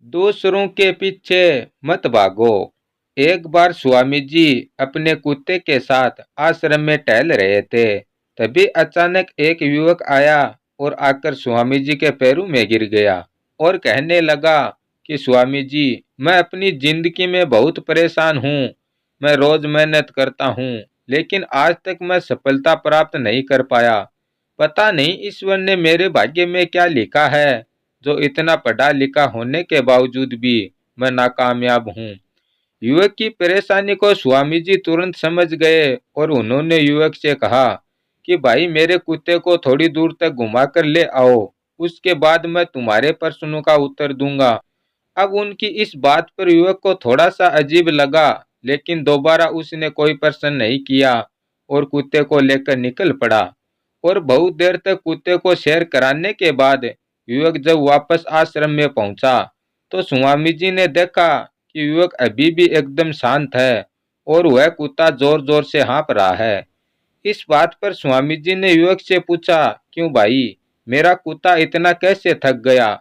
दूसरों के पीछे मत भागो। एक बार स्वामी जी अपने कुत्ते के साथ आश्रम में टहल रहे थे। तभी अचानक एक युवक आया और आकर स्वामी जी के पैरों में गिर गया और कहने लगा कि स्वामी जी, मैं अपनी जिंदगी में बहुत परेशान हूँ। मैं रोज मेहनत करता हूँ, लेकिन आज तक मैं सफलता प्राप्त नहीं कर पाया। पता नहीं ईश्वर ने मेरे भाग्य में क्या लिखा है, जो इतना पढ़ा लिखा होने के बावजूद भी मैं नाकामयाब हूँ। युवक की परेशानी को स्वामी जी तुरंत समझ गए और उन्होंने युवक से कहा कि भाई, मेरे कुत्ते को थोड़ी दूर तक घुमा कर ले आओ, उसके बाद मैं तुम्हारे प्रश्नों का उत्तर दूंगा। अब उनकी इस बात पर युवक को थोड़ा सा अजीब लगा, लेकिन दोबारा उसने कोई प्रश्न नहीं किया और कुत्ते को लेकर निकल पड़ा। और बहुत देर तक कुत्ते को सैर कराने के बाद युवक जब वापस आश्रम में पहुंचा, तो स्वामी जी ने देखा कि युवक अभी भी एकदम शांत है और वह कुत्ता जोर जोर से हाँफ रहा है। इस बात पर स्वामी जी ने युवक से पूछा, क्यों भाई, मेरा कुत्ता इतना कैसे थक गया?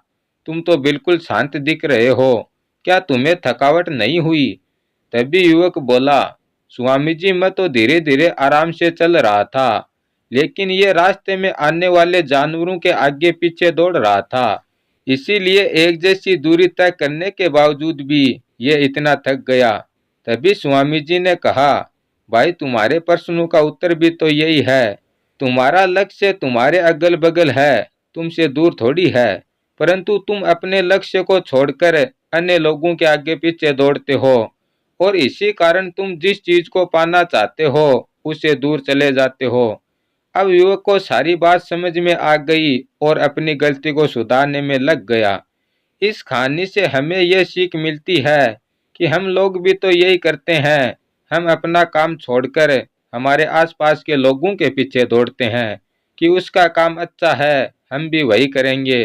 तुम तो बिल्कुल शांत दिख रहे हो, क्या तुम्हें थकावट नहीं हुई? तभी युवक बोला, स्वामी जी, मैं तो धीरे धीरे आराम से चल रहा था, लेकिन ये रास्ते में आने वाले जानवरों के आगे पीछे दौड़ रहा था, इसीलिए एक जैसी दूरी तय करने के बावजूद भी ये इतना थक गया। तभी स्वामी जी ने कहा, भाई, तुम्हारे प्रश्नों का उत्तर भी तो यही है। तुम्हारा लक्ष्य तुम्हारे अगल बगल है, तुमसे दूर थोड़ी है, परंतु तुम अपने लक्ष्य को छोड़कर अन्य लोगों के आगे पीछे दौड़ते हो और इसी कारण तुम जिस चीज को पाना चाहते हो उससे दूर चले जाते हो। अब युवक को सारी बात समझ में आ गई और अपनी गलती को सुधारने में लग गया। इस कहानी से हमें यह सीख मिलती है कि हम लोग भी तो यही करते हैं। हम अपना काम छोड़कर हमारे आसपास के लोगों के पीछे दौड़ते हैं कि उसका काम अच्छा है, हम भी वही करेंगे,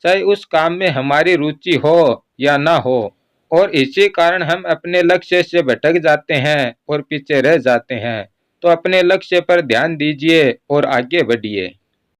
चाहे उस काम में हमारी रुचि हो या ना हो। और इसी कारण हम अपने लक्ष्य से भटक जाते हैं और पीछे रह जाते हैं। तो अपने लक्ष्य पर ध्यान दीजिए और आगे बढ़िए।